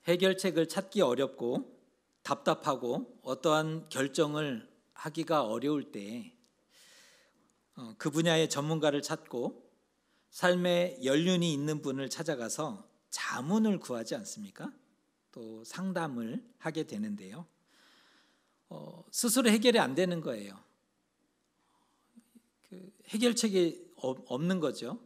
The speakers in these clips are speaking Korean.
해결책을 찾기 어렵고 답답하고 어떠한 결정을 하기가 어려울 때 그 분야의 전문가를 찾고 삶에 연륜이 있는 분을 찾아가서 자문을 구하지 않습니까? 또 상담을 하게 되는데요. 스스로 해결이 안 되는 거예요. 해결책이 없는 거죠.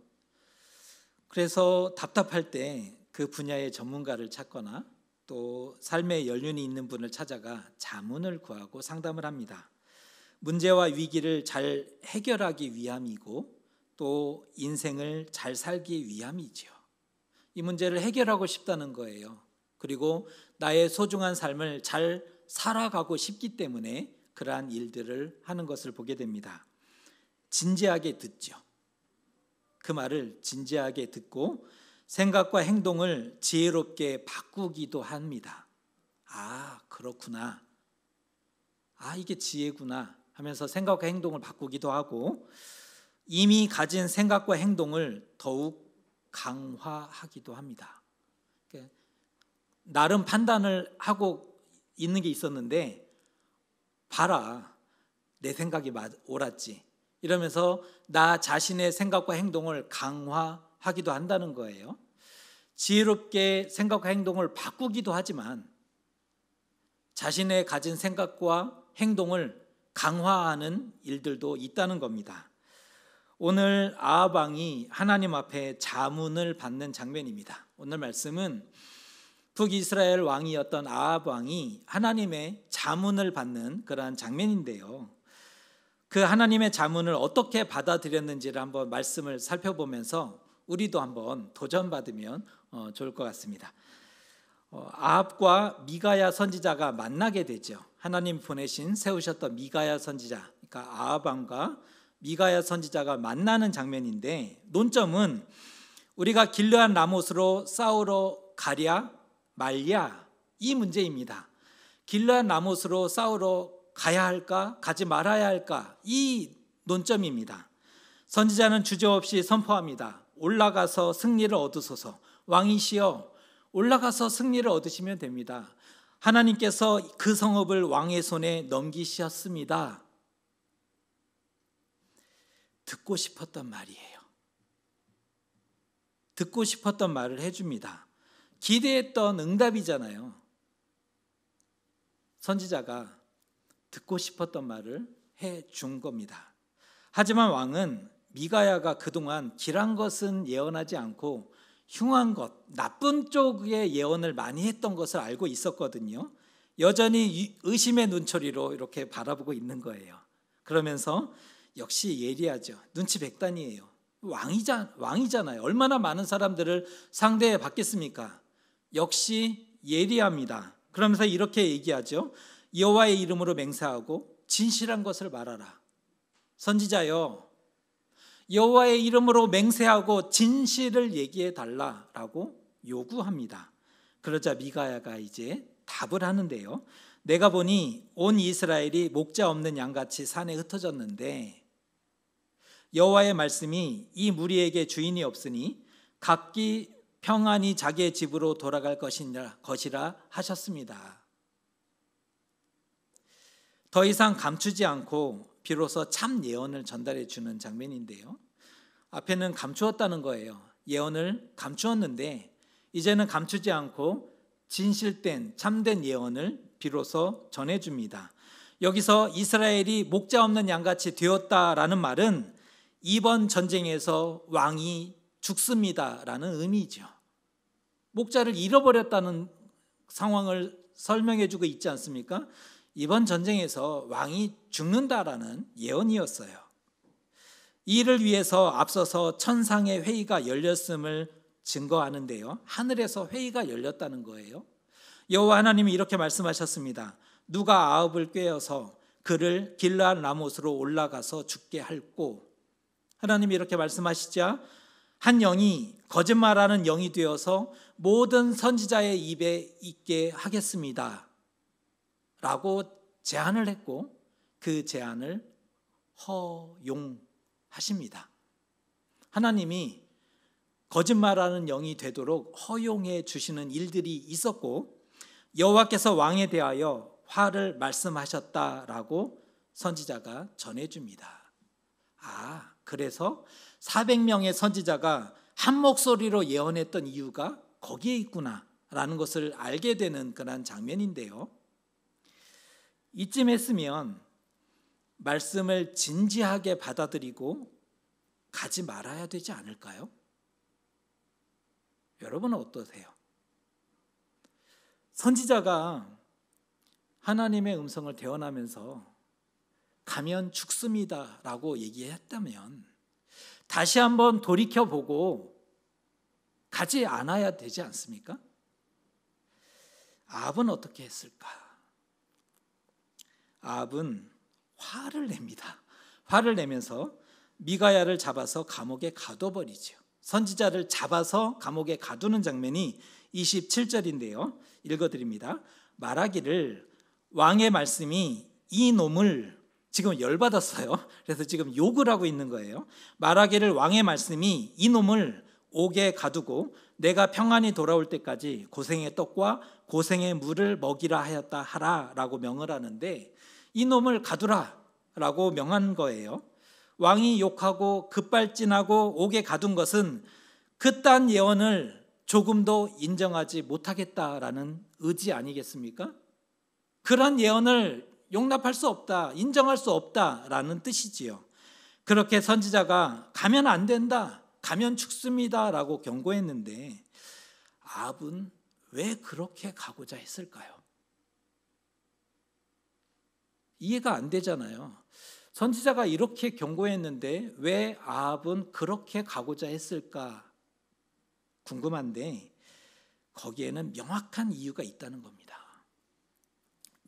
그래서 답답할 때 그 분야의 전문가를 찾거나 또 삶에 연륜이 있는 분을 찾아가 자문을 구하고 상담을 합니다. 문제와 위기를 잘 해결하기 위함이고 또 인생을 잘 살기 위함이지요. 이 문제를 해결하고 싶다는 거예요. 그리고 나의 소중한 삶을 잘 살아가고 싶기 때문에 그러한 일들을 하는 것을 보게 됩니다. 진지하게 듣죠. 그 말을 진지하게 듣고 생각과 행동을 지혜롭게 바꾸기도 합니다. 아, 그렇구나. 아, 이게 지혜구나 하면서 생각과 행동을 바꾸기도 하고 이미 가진 생각과 행동을 더욱 강화하기도 합니다. 나름 판단을 하고 있는 게 있었는데 봐라, 내 생각이 옳았지 이러면서 나 자신의 생각과 행동을 강화하기도 한다는 거예요. 지혜롭게 생각과 행동을 바꾸기도 하지만 자신의 가진 생각과 행동을 강화하는 일들도 있다는 겁니다. 오늘 아합 왕이 하나님 앞에 자문을 받는 장면입니다. 오늘 말씀은 북이스라엘 왕이었던 아합 왕이 하나님의 자문을 받는 그러한 장면인데요. 그 하나님의 자문을 어떻게 받아들였는지를 한번 말씀을 살펴보면서 우리도 한번 도전받으면 좋을 것 같습니다. 아합과 미가야 선지자가 만나게 되죠. 하나님 보내신 세우셨던 미가야 선지자, 그러니까 아합 왕과 미가야 선지자가 만나는 장면인데 논점은 우리가 길르앗 라못으로 싸우러 가랴 말랴 이 문제입니다. 길르앗 라못으로 싸우러 가야 할까 가지 말아야 할까 이 논점입니다. 선지자는 주저없이 선포합니다. 올라가서 승리를 얻으소서. 왕이시여 올라가서 승리를 얻으시면 됩니다. 하나님께서 그 성읍을 왕의 손에 넘기셨습니다. 듣고 싶었던 말이에요. 듣고 싶었던 말을 해줍니다. 기대했던 응답이잖아요. 선지자가 듣고 싶었던 말을 해준 겁니다. 하지만 왕은 미가야가 그동안 길한 것은 예언하지 않고 흉한 것, 나쁜 쪽의 예언을 많이 했던 것을 알고 있었거든요. 여전히 의심의 눈초리로 이렇게 바라보고 있는 거예요. 그러면서 역시 예리하죠. 눈치 백단이에요. 왕이잖아요. 얼마나 많은 사람들을 상대해 받겠습니까? 역시 예리합니다. 그러면서 이렇게 얘기하죠. 여호와의 이름으로 맹세하고 진실한 것을 말하라. 선지자여, 여호와의 이름으로 맹세하고 진실을 얘기해 달라라고 요구합니다. 그러자 미가야가 이제 답을 하는데요. 내가 보니 온 이스라엘이 목자 없는 양같이 산에 흩어졌는데 여호와의 말씀이 이 무리에게 주인이 없으니 각기 평안히 자기의 집으로 돌아갈 것이라 하셨습니다. 더 이상 감추지 않고 비로소 참 예언을 전달해 주는 장면인데요. 앞에는 감추었다는 거예요. 예언을 감추었는데 이제는 감추지 않고 진실된 참된 예언을 비로소 전해줍니다. 여기서 이스라엘이 목자 없는 양같이 되었다라는 말은 이번 전쟁에서 왕이 죽습니다라는 의미죠. 목자를 잃어버렸다는 상황을 설명해주고 있지 않습니까? 이번 전쟁에서 왕이 죽는다라는 예언이었어요. 이를 위해서 앞서서 천상의 회의가 열렸음을 증거하는데요. 하늘에서 회의가 열렸다는 거예요. 여호와 하나님이 이렇게 말씀하셨습니다. 누가 아합을 꾀어서 그를 길르앗 라못으로 올라가서 죽게 할꼬. 하나님이 이렇게 말씀하시자 한 영이 거짓말하는 영이 되어서 모든 선지자의 입에 있게 하겠습니다 라고 제안을 했고 그 제안을 허용하십니다. 하나님이 거짓말하는 영이 되도록 허용해 주시는 일들이 있었고, 여호와께서 왕에 대하여 화를 말씀하셨다라고 선지자가 전해줍니다. 그래서 400명의 선지자가 한 목소리로 예언했던 이유가 거기에 있구나라는 것을 알게 되는 그런 장면인데요. 이쯤 했으면 말씀을 진지하게 받아들이고 가지 말아야 되지 않을까요? 여러분은 어떠세요? 선지자가 하나님의 음성을 대언하면서 가면 죽습니다 라고 얘기했다면 다시 한번 돌이켜보고 가지 않아야 되지 않습니까? 아합은 어떻게 했을까? 아합은 화를 냅니다. 화를 내면서 미가야를 잡아서 감옥에 가둬버리죠. 선지자를 잡아서 감옥에 가두는 장면이 27절인데요. 읽어드립니다. 말하기를 왕의 말씀이 이 놈을, 지금 열받았어요. 그래서 지금 욕을 하고 있는 거예요. 말하기를 왕의 말씀이 이 놈을 옥에 가두고 내가 평안히 돌아올 때까지 고생의 떡과 고생의 물을 먹이라 하였다 하라 라고 명을 하는데, 이 놈을 가두라 라고 명한 거예요. 왕이 욕하고 급발진하고 옥에 가둔 것은 그딴 예언을 조금도 인정하지 못하겠다라는 의지 아니겠습니까? 그런 예언을 용납할 수 없다, 인정할 수 없다라는 뜻이지요. 그렇게 선지자가 가면 안 된다, 가면 죽습니다 라고 경고했는데 아합은 왜 그렇게 가고자 했을까요? 이해가 안 되잖아요. 선지자가 이렇게 경고했는데 왜 아합은 그렇게 가고자 했을까 궁금한데, 거기에는 명확한 이유가 있다는 겁니다.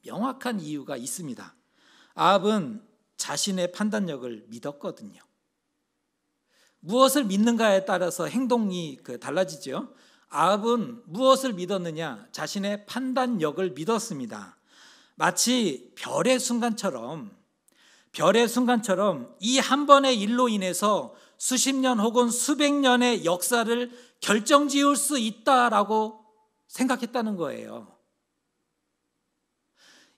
명확한 이유가 있습니다. 아합은 자신의 판단력을 믿었거든요. 무엇을 믿는가에 따라서 행동이 달라지죠. 아합은 무엇을 믿었느냐? 자신의 판단력을 믿었습니다. 마치 별의 순간처럼 이 한 번의 일로 인해서 수십 년 혹은 수백 년의 역사를 결정지을 수 있다라고 생각했다는 거예요.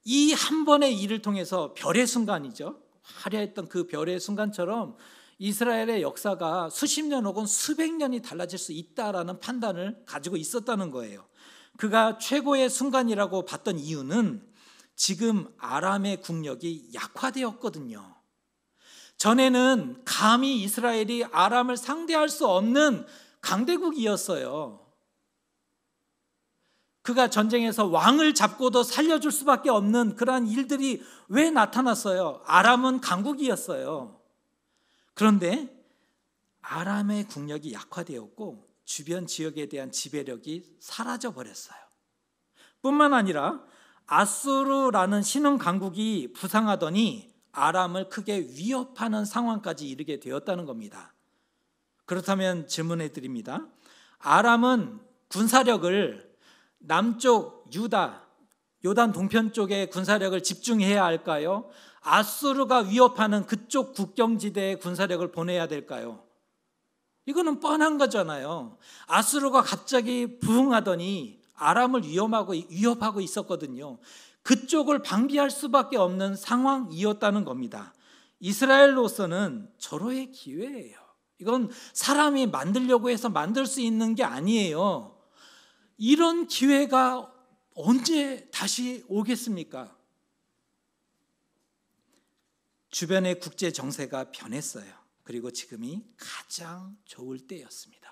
이 한 번의 일을 통해서, 별의 순간이죠, 화려했던 그 별의 순간처럼 이스라엘의 역사가 수십 년 혹은 수백 년이 달라질 수 있다라는 판단을 가지고 있었다는 거예요. 그가 최고의 순간이라고 봤던 이유는 지금 아람의 국력이 약화되었거든요. 전에는 감히 이스라엘이 아람을 상대할 수 없는 강대국이었어요. 그가 전쟁에서 왕을 잡고도 살려줄 수밖에 없는 그러한 일들이 왜 나타났어요? 아람은 강국이었어요. 그런데 아람의 국력이 약화되었고 주변 지역에 대한 지배력이 사라져버렸어요. 뿐만 아니라 아수르라는 신흥 강국이 부상하더니 아람을 크게 위협하는 상황까지 이르게 되었다는 겁니다. 그렇다면 질문해 드립니다. 아람은 군사력을 남쪽 유다, 요단 동편 쪽에 군사력을 집중해야 할까요? 아수르가 위협하는 그쪽 국경지대에 군사력을 보내야 될까요? 이거는 뻔한 거잖아요. 아수르가 갑자기 부흥하더니 아람을 위협하고 있었거든요. 그쪽을 방비할 수밖에 없는 상황이었다는 겁니다. 이스라엘로서는 절호의 기회예요. 이건 사람이 만들려고 해서 만들 수 있는 게 아니에요. 이런 기회가 언제 다시 오겠습니까? 주변의 국제 정세가 변했어요. 그리고 지금이 가장 좋을 때였습니다.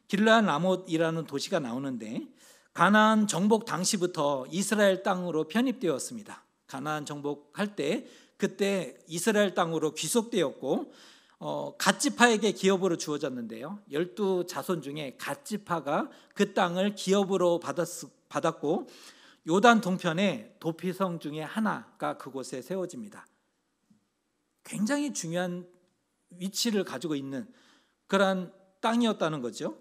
길르앗 라못이라는 도시가 나오는데 가나안 정복 당시부터 이스라엘 땅으로 편입되었습니다. 가나안 정복할 때 그때 이스라엘 땅으로 귀속되었고 갓지파에게 기업으로 주어졌는데요. 12자손 중에 갓지파가 그 땅을 기업으로 받았고 요단 동편에 도피성 중에 하나가 그곳에 세워집니다. 굉장히 중요한 위치를 가지고 있는 그러한 땅이었다는 거죠.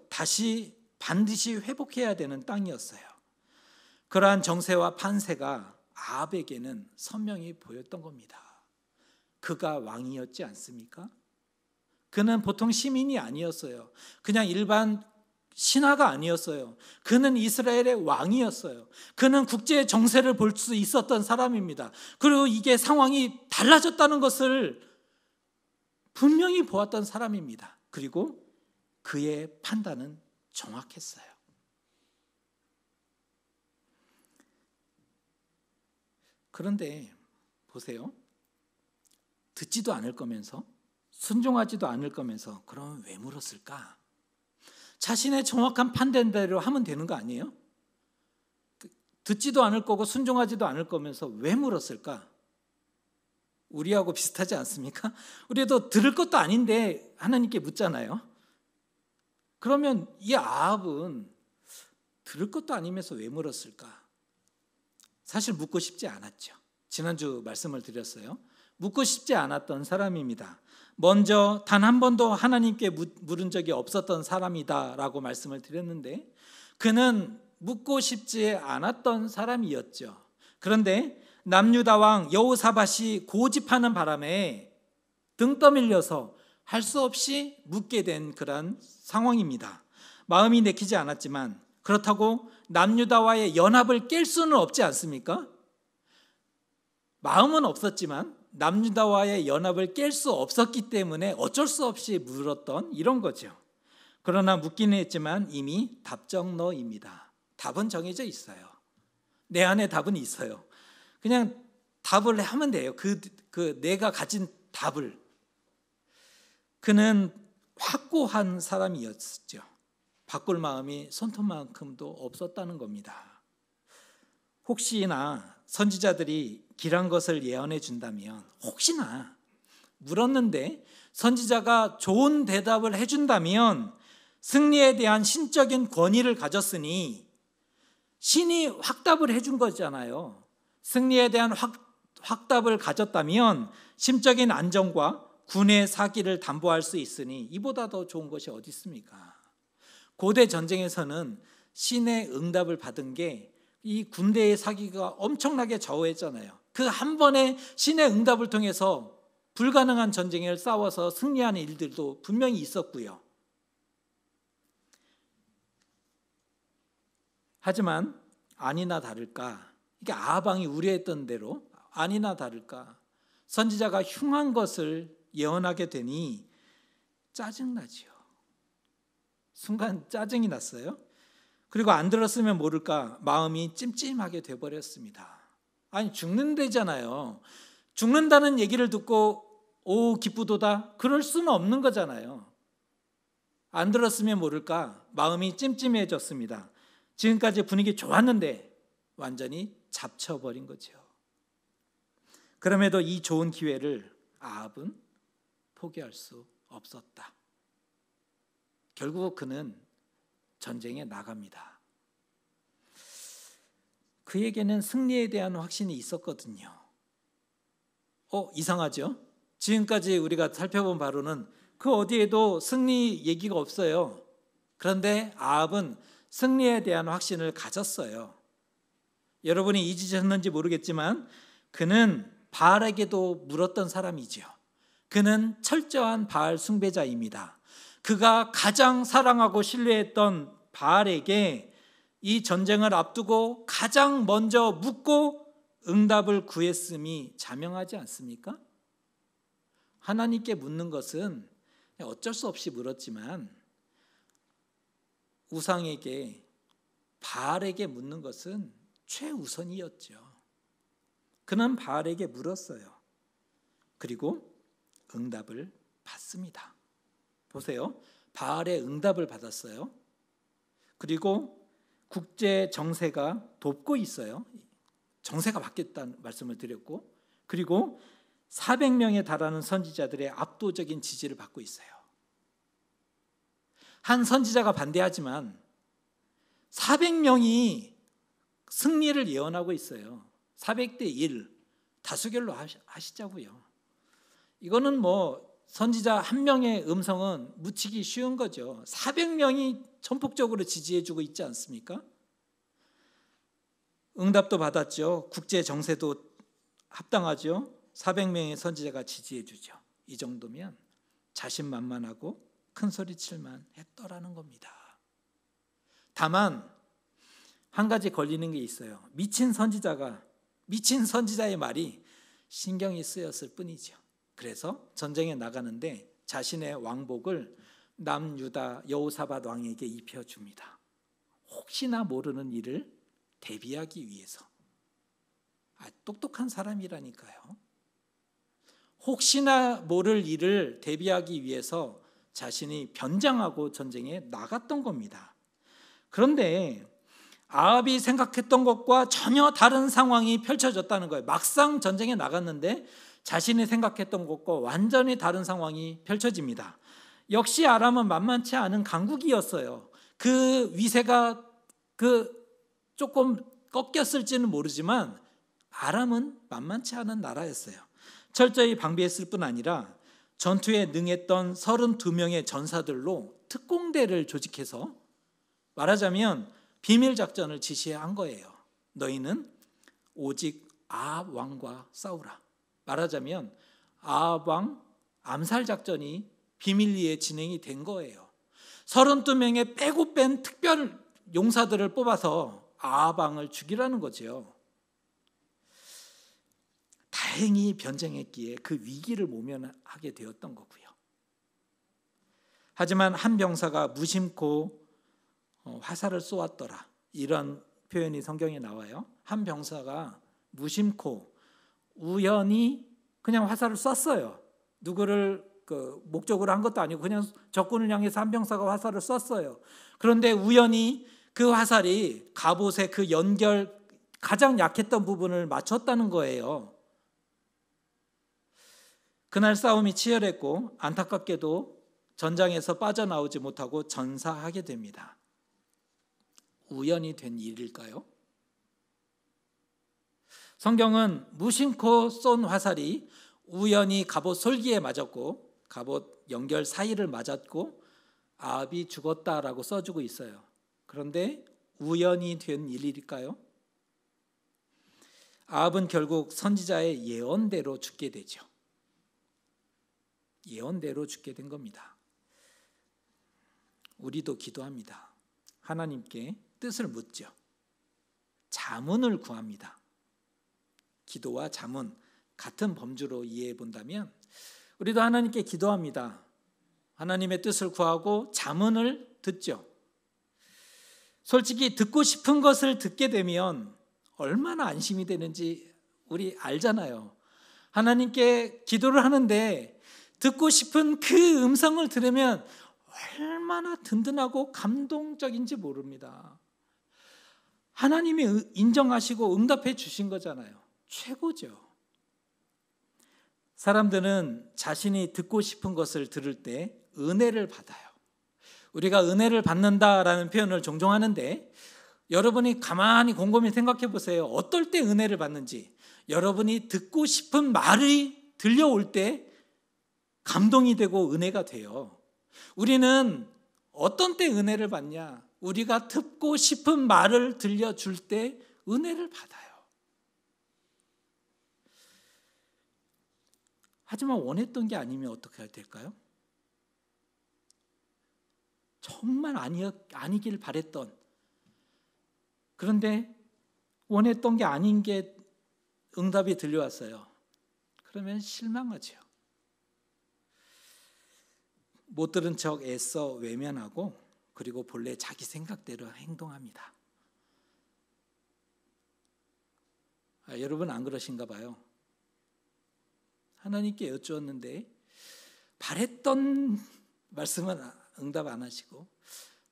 반드시 회복해야 되는 땅이었어요. 그러한 정세와 판세가 아합에게는 선명히 보였던 겁니다. 그가 왕이었지 않습니까? 그는 보통 시민이 아니었어요. 그냥 일반 신하가 아니었어요. 그는 이스라엘의 왕이었어요. 그는 국제 정세를 볼 수 있었던 사람입니다. 그리고 이게 상황이 달라졌다는 것을 분명히 보았던 사람입니다. 그리고 그의 판단은 정확했어요. 그런데 보세요. 듣지도 않을 거면서 순종하지도 않을 거면서 그럼 왜 물었을까? 자신의 정확한 판단대로 하면 되는 거 아니에요? 듣지도 않을 거고 순종하지도 않을 거면서 왜 물었을까? 우리하고 비슷하지 않습니까? 우리도 들을 것도 아닌데 하나님께 묻잖아요. 그러면 이 아합은 들을 것도 아니면서 왜 물었을까? 사실 묻고 싶지 않았죠. 지난주 말씀을 드렸어요. 묻고 싶지 않았던 사람입니다. 먼저 단 한 번도 하나님께 물은 적이 없었던 사람이다라고 말씀을 드렸는데 그는 묻고 싶지 않았던 사람이었죠. 그런데 남유다 왕 여호사밧이 고집하는 바람에 등 떠밀려서 할 수 없이 묻게 된 그런 상황입니다. 마음이 내키지 않았지만 그렇다고 남유다와의 연합을 깰 수는 없지 않습니까? 마음은 없었지만 남유다와의 연합을 깰 수 없었기 때문에 어쩔 수 없이 물었던 이런 거죠. 그러나 묻기는 했지만 이미 답정너입니다. 답은 정해져 있어요. 내 안에 답은 있어요. 그냥 답을 하면 돼요. 내가 가진 답을. 그는 확고한 사람이었죠. 바꿀 마음이 손톱만큼도 없었다는 겁니다. 혹시나 선지자들이 길한 것을 예언해 준다면, 혹시나 물었는데 선지자가 좋은 대답을 해준다면 승리에 대한 신적인 권위를 가졌으니 신이 확답을 해준 거잖아요. 승리에 대한 확답을 가졌다면 심적인 안정과 군의 사기를 담보할 수 있으니 이보다 더 좋은 것이 어디 있습니까? 고대 전쟁에서는 신의 응답을 받은 게 이 군대의 사기가 엄청나게 좌우했잖아요. 그 한 번의 신의 응답을 통해서 불가능한 전쟁을 싸워서 승리하는 일들도 분명히 있었고요. 하지만 아니나 다를까, 이게 아방이 우려했던 대로 아니나 다를까 선지자가 흉한 것을 예언하게 되니 짜증나지요. 순간 짜증이 났어요. 그리고 안 들었으면 모를까 마음이 찜찜하게 돼버렸습니다. 아니 죽는다잖아요. 죽는다는 얘기를 듣고 오 기쁘도다 그럴 수는 없는 거잖아요. 안 들었으면 모를까 마음이 찜찜해졌습니다. 지금까지 분위기 좋았는데 완전히 잡쳐버린 거죠. 그럼에도 이 좋은 기회를 아합은 포기할 수 없었다. 결국 그는 전쟁에 나갑니다. 그에게는 승리에 대한 확신이 있었거든요. 이상하죠? 지금까지 우리가 살펴본 바로는 그 어디에도 승리 얘기가 없어요. 그런데 아합은 승리에 대한 확신을 가졌어요. 여러분이 잊으셨는지 모르겠지만 그는 바알에게도 물었던 사람이죠. 그는 철저한 바알 숭배자입니다. 그가 가장 사랑하고 신뢰했던 바알에게 이 전쟁을 앞두고 가장 먼저 묻고 응답을 구했음이 자명하지 않습니까? 하나님께 묻는 것은 어쩔 수 없이 물었지만 우상에게 바알에게 묻는 것은 최우선이었죠. 그는 바알에게 물었어요. 그리고 응답을 받습니다. 보세요. 바알의 응답을 받았어요. 그리고 국제 정세가 돕고 있어요. 정세가 바뀌었다는 말씀을 드렸고, 그리고 400명에 달하는 선지자들의 압도적인 지지를 받고 있어요. 한 선지자가 반대하지만 400명이 승리를 예언하고 있어요. 400대 1 다수결로 하시자고요. 이거는 뭐 선지자 한 명의 음성은 묻히기 쉬운 거죠. 400명이 전폭적으로 지지해주고 있지 않습니까? 응답도 받았죠. 국제 정세도 합당하죠. 400명의 선지자가 지지해주죠. 이 정도면 자신만만하고 큰소리칠만 했더라는 겁니다. 다만 한 가지 걸리는 게 있어요. 미친 선지자의 말이 신경이 쓰였을 뿐이죠. 그래서 전쟁에 나가는데 자신의 왕복을 남유다 여호사밧 왕에게 입혀줍니다. 혹시나 모르는 일을 대비하기 위해서. 똑똑한 사람이라니까요. 혹시나 모를 일을 대비하기 위해서 자신이 변장하고 전쟁에 나갔던 겁니다. 그런데 아합이 생각했던 것과 전혀 다른 상황이 펼쳐졌다는 거예요. 막상 전쟁에 나갔는데 자신이 생각했던 것과 완전히 다른 상황이 펼쳐집니다. 역시 아람은 만만치 않은 강국이었어요. 그 위세가 조금 꺾였을지는 모르지만 아람은 만만치 않은 나라였어요. 철저히 방비했을 뿐 아니라 전투에 능했던 32명의 전사들로 특공대를 조직해서 말하자면 비밀 작전을 지시한 거예요. 너희는 오직 아합 왕과 싸우라. 말하자면 아합 왕 암살 작전이 비밀리에 진행이 된 거예요. 32명의 빼고 뺀 특별 용사들을 뽑아서 아합 왕을 죽이라는 거죠. 다행히 변쟁했기에 그 위기를 모면하게 되었던 거고요. 하지만 한 병사가 무심코 화살을 쏘았더라. 이런 표현이 성경에 나와요. 한 병사가 무심코 우연히 그냥 화살을 쐈어요. 누구를 목적으로 한 것도 아니고 그냥 적군을 향해서 한 병사가 화살을 쐈어요. 그런데 우연히 그 화살이 갑옷의 그 연결 가장 약했던 부분을 맞췄다는 거예요. 그날 싸움이 치열했고 안타깝게도 전장에서 빠져나오지 못하고 전사하게 됩니다. 우연히 된 일일까요? 성경은 무심코 쏜 화살이 우연히 갑옷 솔기에 맞았고 갑옷 연결 사이를 맞았고 아합이 죽었다라고 써주고 있어요. 그런데 우연히 된 일일까요? 아합은 결국 선지자의 예언대로 죽게 되죠. 예언대로 죽게 된 겁니다. 우리도 기도합니다. 하나님께 뜻을 묻죠. 자문을 구합니다. 기도와 자문 같은 범주로 이해해 본다면 우리도 하나님께 기도합니다. 하나님의 뜻을 구하고 자문을 듣죠. 솔직히 듣고 싶은 것을 듣게 되면 얼마나 안심이 되는지 우리 알잖아요. 하나님께 기도를 하는데 듣고 싶은 그 음성을 들으면 얼마나 든든하고 감동적인지 모릅니다. 하나님이 인정하시고 응답해 주신 거잖아요. 최고죠. 사람들은 자신이 듣고 싶은 것을 들을 때 은혜를 받아요. 우리가 은혜를 받는다라는 표현을 종종 하는데 여러분이 가만히 곰곰이 생각해 보세요. 어떨 때 은혜를 받는지. 여러분이 듣고 싶은 말이 들려올 때 감동이 되고 은혜가 돼요. 우리는 어떤 때 은혜를 받냐? 우리가 듣고 싶은 말을 들려줄 때 은혜를 받아요. 하지만 원했던 게 아니면 어떻게 해야 될까요? 정말 아니길 바랬던, 그런데 원했던 게 아닌 게 응답이 들려왔어요. 그러면 실망하죠. 못 들은 척 애써 외면하고 그리고 본래 자기 생각대로 행동합니다. 여러분 안 그러신가 봐요. 하나님께 여쭈었는데 바랬던 말씀은 응답 안 하시고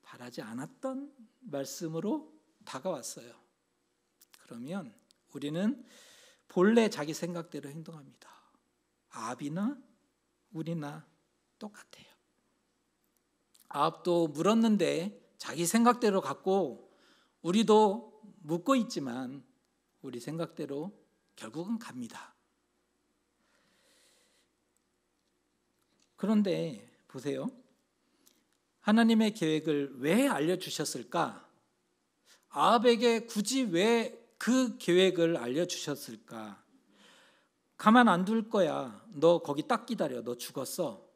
바라지 않았던 말씀으로 다가왔어요. 그러면 우리는 본래 자기 생각대로 행동합니다. 아합이나 우리나 똑같아요. 아합도 물었는데 자기 생각대로 갔고 우리도 묻고 있지만 우리 생각대로 결국은 갑니다. 그런데 보세요. 하나님의 계획을 왜 알려주셨을까? 아합에게 굳이 왜 그 계획을 알려주셨을까? 가만 안 둘 거야. 너 거기 딱 기다려. 너 죽었어.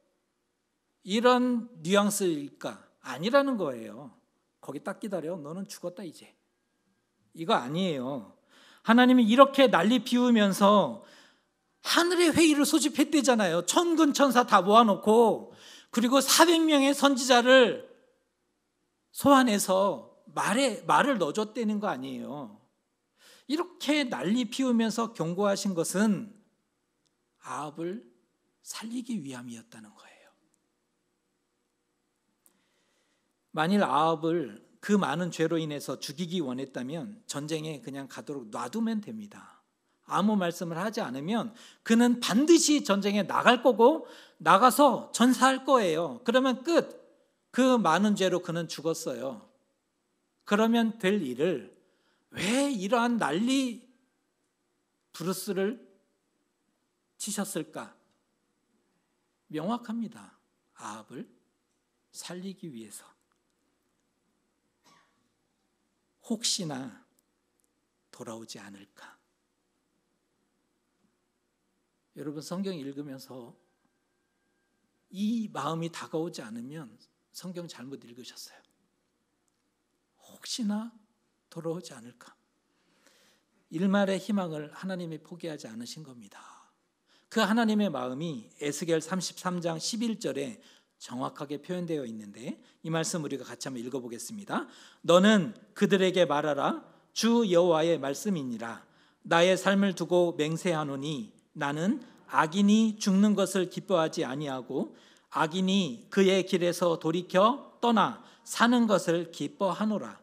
이런 뉘앙스일까? 아니라는 거예요. 거기 딱 기다려. 너는 죽었다 이제. 이거 아니에요. 하나님이 이렇게 난리 피우면서 하늘의 회의를 소집했대잖아요. 천군 천사 다 모아놓고, 그리고 400명의 선지자를 소환해서 말을 넣어줬다는 거 아니에요. 이렇게 난리 피우면서 경고하신 것은 아합을 살리기 위함이었다는 거예요. 만일 아합을 그 많은 죄로 인해서 죽이기 원했다면 전쟁에 그냥 가도록 놔두면 됩니다. 아무 말씀을 하지 않으면 그는 반드시 전쟁에 나갈 거고 나가서 전사할 거예요. 그러면 끝. 그 많은 죄로 그는 죽었어요. 그러면 될 일을 왜 이러한 난리 브루스를 치셨을까? 명확합니다. 아합을 살리기 위해서. 혹시나 돌아오지 않을까? 여러분, 성경 읽으면서 이 마음이 다가오지 않으면 성경 잘못 읽으셨어요. 혹시나 돌아오지 않을까? 일말의 희망을 하나님이 포기하지 않으신 겁니다. 그 하나님의 마음이 에스겔 33장 11절에 정확하게 표현되어 있는데, 이 말씀 우리가 같이 한번 읽어보겠습니다. 너는 그들에게 말하라. 주 여호와의 말씀이니라. 나의 삶을 두고 맹세하노니 나는 악인이 죽는 것을 기뻐하지 아니하고 악인이 그의 길에서 돌이켜 떠나 사는 것을 기뻐하노라.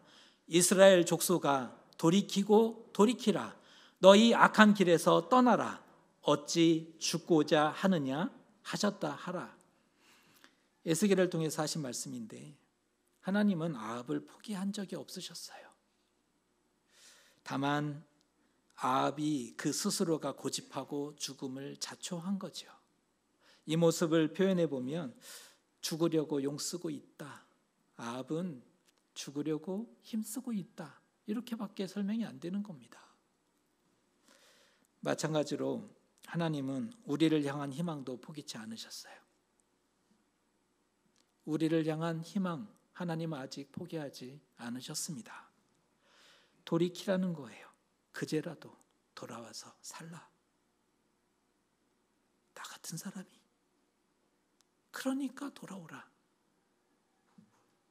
이스라엘 족속아, 돌이키고 돌이키라. 너희 악한 길에서 떠나라. 어찌 죽고자 하느냐 하셨다 하라. 에스겔을 통해서 하신 말씀인데, 하나님은 아합을 포기한 적이 없으셨어요. 다만 아합이 그 스스로가 고집하고 죽음을 자초한 거죠. 이 모습을 표현해 보면 죽으려고 용쓰고 있다, 아합은 죽으려고 힘쓰고 있다, 이렇게밖에 설명이 안 되는 겁니다. 마찬가지로 하나님은 우리를 향한 희망도 포기치 않으셨어요. 우리를 향한 희망, 하나님은 아직 포기하지 않으셨습니다. 돌이키라는 거예요. 그제라도 돌아와서 살라. 나 같은 사람이. 그러니까 돌아오라.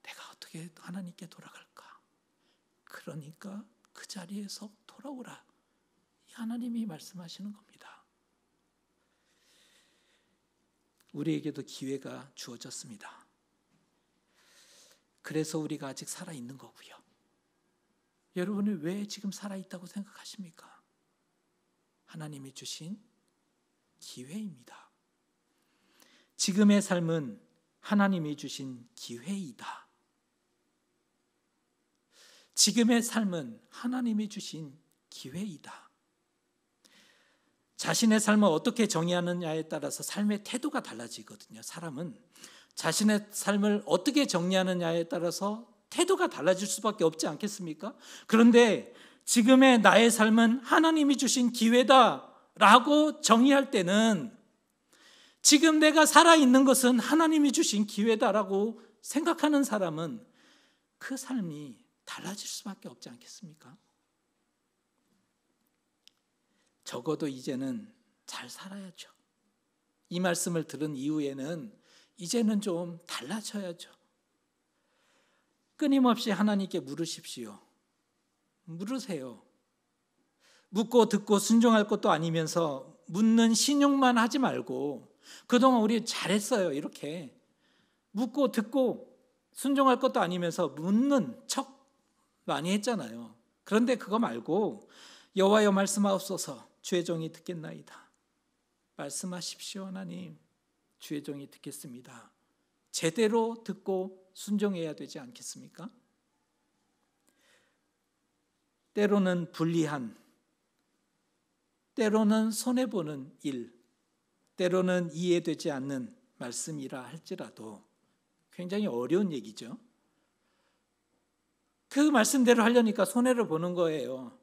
내가 어떻게 하나님께 돌아갈까? 그러니까 그 자리에서 돌아오라. 하나님이 말씀하시는 겁니다. 우리에게도 기회가 주어졌습니다. 그래서 우리가 아직 살아있는 거고요. 여러분이 왜 지금 살아있다고 생각하십니까? 하나님이 주신 기회입니다. 지금의 삶은 하나님이 주신 기회이다. 지금의 삶은 하나님이 주신 기회이다. 자신의 삶을 어떻게 정의하느냐에 따라서 삶의 태도가 달라지거든요. 사람은 자신의 삶을 어떻게 정리하느냐에 따라서 태도가 달라질 수밖에 없지 않겠습니까? 그런데 지금의 나의 삶은 하나님이 주신 기회다라고 정의할 때는, 지금 내가 살아있는 것은 하나님이 주신 기회다라고 생각하는 사람은 그 삶이 달라질 수밖에 없지 않겠습니까? 적어도 이제는 잘 살아야죠. 이 말씀을 들은 이후에는 이제는 좀 달라져야죠. 끊임없이 하나님께 물으십시오. 물으세요. 묻고 듣고 순종할 것도 아니면서 묻는 신용만 하지 말고, 그동안 우리 잘했어요. 이렇게 묻고 듣고 순종할 것도 아니면서 묻는 척 많이 했잖아요. 그런데 그거 말고 여호와여 말씀하옵소서, 주의 종이 듣겠나이다. 말씀하십시오. 하나님, 주의 종이 듣겠습니다. 제대로 듣고 순종해야 되지 않겠습니까? 때로는 불리한, 때로는 손해보는 일, 때로는 이해되지 않는 말씀이라 할지라도 굉장히 어려운 얘기죠. 그 말씀대로 하려니까 손해를 보는 거예요.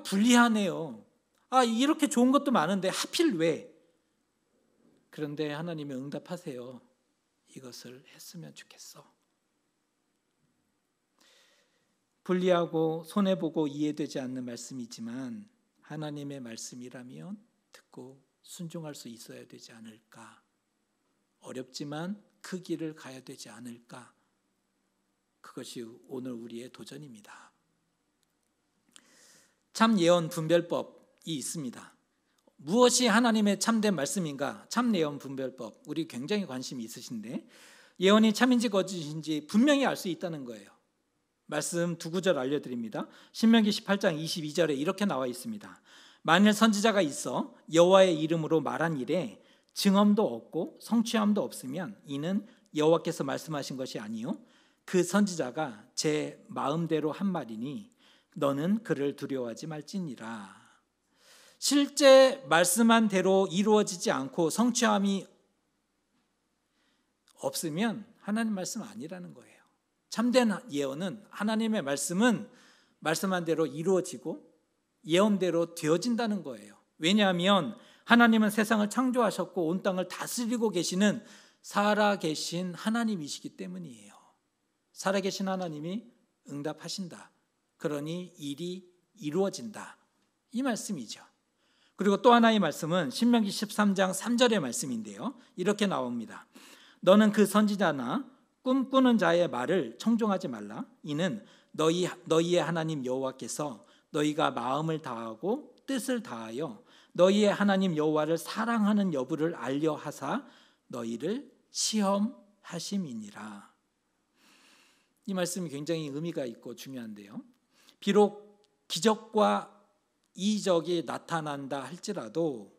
불리하네요. 이렇게 좋은 것도 많은데 하필 왜? 그런데 하나님이 응답하세요. 이것을 했으면 좋겠어. 불리하고 손해보고 이해되지 않는 말씀이지만 하나님의 말씀이라면 듣고 순종할 수 있어야 되지 않을까. 어렵지만 그 길을 가야 되지 않을까. 그것이 오늘 우리의 도전입니다. 참 예언 분별법이 있습니다. 무엇이 하나님의 참된 말씀인가? 참 예언 분별법. 우리 굉장히 관심이 있으신데 예언이 참인지 거짓인지 분명히 알 수 있다는 거예요. 말씀 두 구절 알려드립니다. 신명기 18장 22절에 이렇게 나와 있습니다. 만일 선지자가 있어 여호와의 이름으로 말한 일에 증언도 없고 성취함도 없으면 이는 여호와께서 말씀하신 것이 아니요 그 선지자가 제 마음대로 한 말이니 너는 그를 두려워하지 말지니라. 실제 말씀한 대로 이루어지지 않고 성취함이 없으면 하나님 말씀 아니라는 거예요. 참된 예언은 하나님의 말씀은 말씀한 대로 이루어지고 예언대로 되어진다는 거예요. 왜냐하면 하나님은 세상을 창조하셨고 온 땅을 다스리고 계시는 살아계신 하나님이시기 때문이에요. 살아계신 하나님이 응답하신다. 그러니 일이 이루어진다. 이 말씀이죠. 그리고 또 하나의 말씀은 신명기 13장 3절의 말씀인데요. 이렇게 나옵니다. 너는 그 선지자나 꿈꾸는 자의 말을 청종하지 말라. 이는 너희의 하나님 여호와께서 너희가 마음을 다하고 뜻을 다하여 너희의 하나님 여호와를 사랑하는 여부를 알려 하사 너희를 시험하심이니라. 이 말씀이 굉장히 의미가 있고 중요한데요. 비록 기적과 이적이 나타난다 할지라도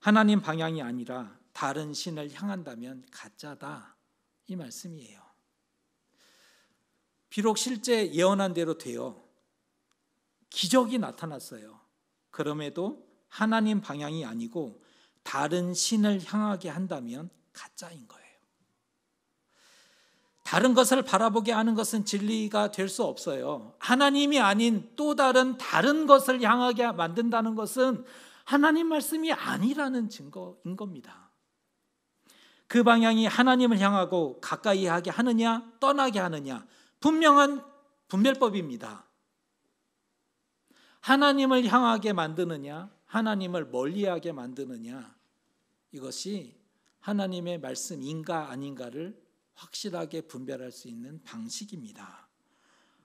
하나님 방향이 아니라 다른 신을 향한다면 가짜다. 이 말씀이에요. 비록 실제 예언한 대로 되어 기적이 나타났어요. 그럼에도 하나님 방향이 아니고 다른 신을 향하게 한다면 가짜인 거예요. 다른 것을 바라보게 하는 것은 진리가 될 수 없어요. 하나님이 아닌 또 다른 것을 향하게 만든다는 것은 하나님 말씀이 아니라는 증거인 겁니다. 그 방향이 하나님을 향하고 가까이 하게 하느냐 떠나게 하느냐 분명한 분별법입니다. 하나님을 향하게 만드느냐 하나님을 멀리하게 만드느냐 이것이 하나님의 말씀인가 아닌가를 확실하게 분별할 수 있는 방식입니다.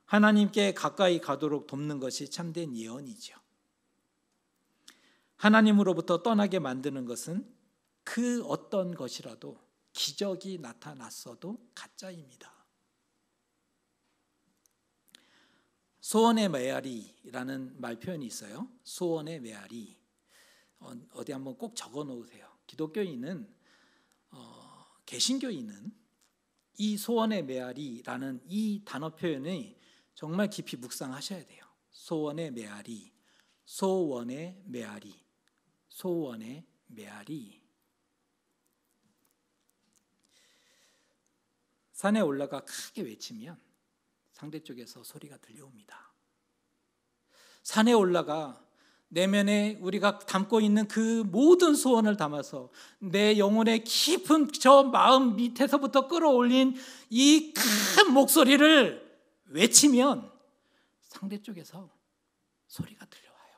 하나님께 가까이 가도록 돕는 것이 참된 예언이죠. 하나님으로부터 떠나게 만드는 것은 그 어떤 것이라도 기적이 나타났어도 가짜입니다. 소원의 메아리라는 말 표현이 있어요. 소원의 메아리. 어디 한번 꼭 적어 놓으세요. 기독교인은 개신교인은 이 소원의 메아리라는 이 단어 표현이 정말 깊이 묵상하셔야 돼요. 소원의 메아리, 소원의 메아리, 소원의 메아리. 산에 올라가 크게 외치면 상대 쪽에서 소리가 들려옵니다. 산에 올라가 내면에 우리가 담고 있는 그 모든 소원을 담아서 내 영혼의 깊은 저 마음 밑에서부터 끌어올린 이 큰 목소리를 외치면 상대 쪽에서 소리가 들려와요.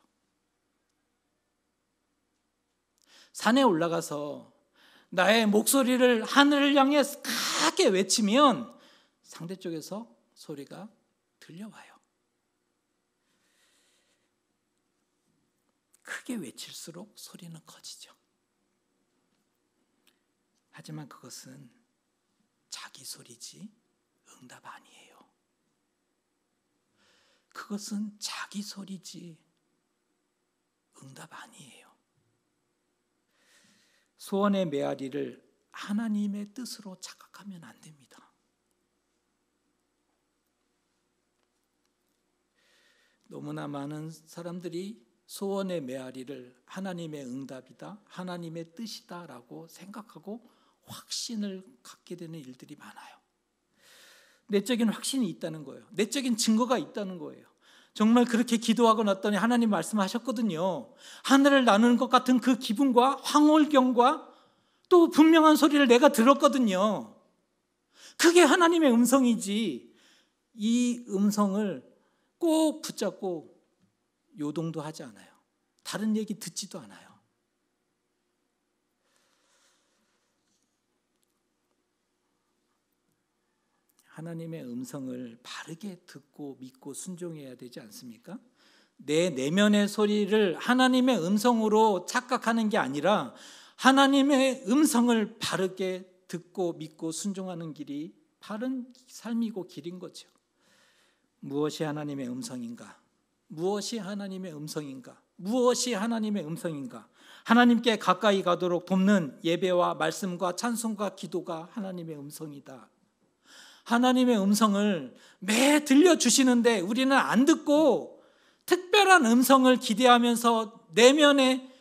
산에 올라가서 나의 목소리를 하늘을 향해 크게 외치면 상대 쪽에서 소리가 들려와요. 크게 외칠수록 소리는 커지죠. 하지만 그것은 자기 소리지 응답 아니에요. 그것은 자기 소리지 응답 아니에요. 소원의 메아리를 하나님의 뜻으로 착각하면 안 됩니다. 너무나 많은 사람들이 소원의 메아리를 하나님의 응답이다, 하나님의 뜻이다라고 생각하고 확신을 갖게 되는 일들이 많아요. 내적인 확신이 있다는 거예요. 내적인 증거가 있다는 거예요. 정말 그렇게 기도하고 났더니 하나님 말씀하셨거든요. 하늘을 나누는 것 같은 그 기분과 황홀경과 또 분명한 소리를 내가 들었거든요. 그게 하나님의 음성이지. 이 음성을 꼭 붙잡고 요동도 하지 않아요. 다른 얘기 듣지도 않아요. 하나님의 음성을 바르게 듣고 믿고 순종해야 되지 않습니까? 내 내면의 소리를 하나님의 음성으로 착각하는 게 아니라 하나님의 음성을 바르게 듣고 믿고 순종하는 길이 바른 삶이고 길인 거죠. 무엇이 하나님의 음성인가? 무엇이 하나님의 음성인가? 무엇이 하나님의 음성인가? 하나님께 가까이 가도록 돕는 예배와 말씀과 찬송과 기도가 하나님의 음성이다. 하나님의 음성을 매 들려주시는데 우리는 안 듣고 특별한 음성을 기대하면서 내면의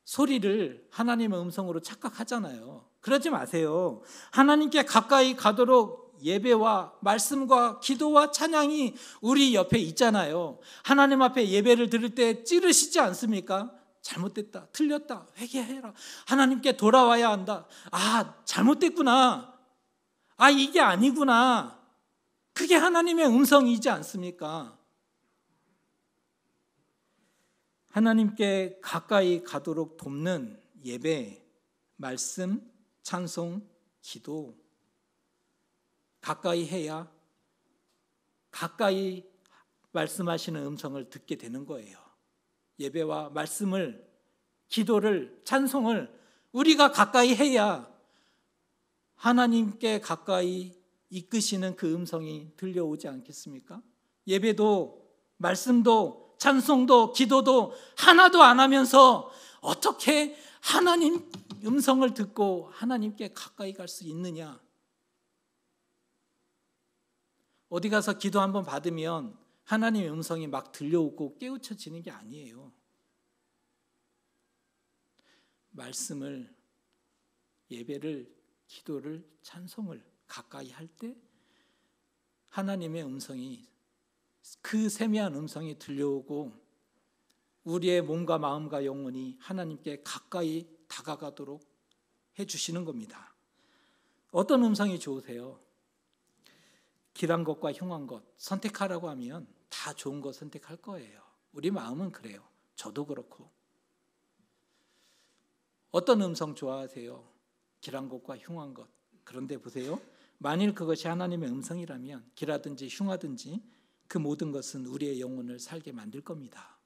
소리를 하나님의 음성으로 착각하잖아요. 그러지 마세요. 하나님께 가까이 가도록 예배와 말씀과 기도와 찬양이 우리 옆에 있잖아요. 하나님 앞에 예배를 드릴 때 찌르시지 않습니까? 잘못됐다, 틀렸다, 회개해라. 하나님께 돌아와야 한다. 아, 잘못됐구나. 아, 이게 아니구나. 그게 하나님의 음성이지 않습니까? 하나님께 가까이 가도록 돕는 예배, 말씀, 찬송, 기도 가까이 해야 가까이 말씀하시는 음성을 듣게 되는 거예요. 예배와 말씀을, 기도를, 찬송을 우리가 가까이 해야 하나님께 가까이 이끄시는 그 음성이 들려오지 않겠습니까? 예배도 말씀도 찬송도 기도도 하나도 안 하면서 어떻게 하나님 음성을 듣고 하나님께 가까이 갈 수 있느냐? 어디 가서 기도 한번 받으면 하나님의 음성이 막 들려오고 깨우쳐지는 게 아니에요. 말씀을, 예배를, 기도를, 찬송을 가까이 할 때 하나님의 음성이, 그 세미한 음성이 들려오고 우리의 몸과 마음과 영혼이 하나님께 가까이 다가가도록 해주시는 겁니다. 어떤 음성이 좋으세요? 길한 것과 흉한 것 선택하라고 하면 다 좋은 것 선택할 거예요. 우리 마음은 그래요. 저도 그렇고. 어떤 음성 좋아하세요? 길한 것과 흉한 것. 그런데 보세요. 만일 그것이 하나님의 음성이라면 길하든지 흉하든지 그 모든 것은 우리의 영혼을 살게 만들 겁니다.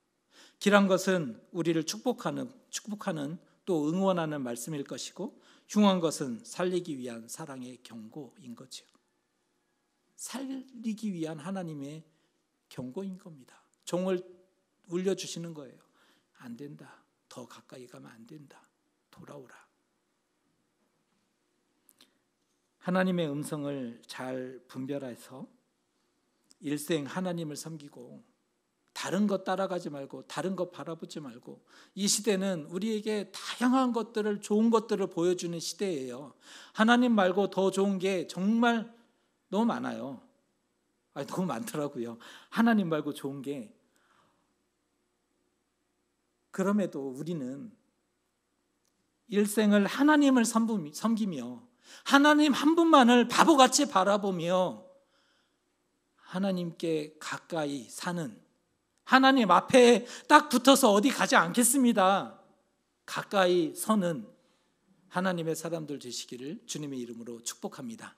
길한 것은 우리를 축복하는 또 응원하는 말씀일 것이고, 흉한 것은 살리기 위한 사랑의 경고인 거죠. 살리기 위한 하나님의 경고인 겁니다. 종을 울려주시는 거예요. 안 된다. 더 가까이 가면 안 된다. 돌아오라. 하나님의 음성을 잘 분별해서 일생 하나님을 섬기고 다른 것 따라가지 말고 다른 것 바라보지 말고, 이 시대는 우리에게 다양한 것들을, 좋은 것들을 보여주는 시대예요. 하나님 말고 더 좋은 게 정말 너무 많아요. 너무 많더라고요. 하나님 말고 좋은 게. 그럼에도 우리는 일생을 하나님을 섬기며 하나님 한 분만을 바보같이 바라보며 하나님께 가까이 사는, 하나님 앞에 딱 붙어서 어디 가지 않겠습니다. 가까이 서는 하나님의 사람들 되시기를 주님의 이름으로 축복합니다.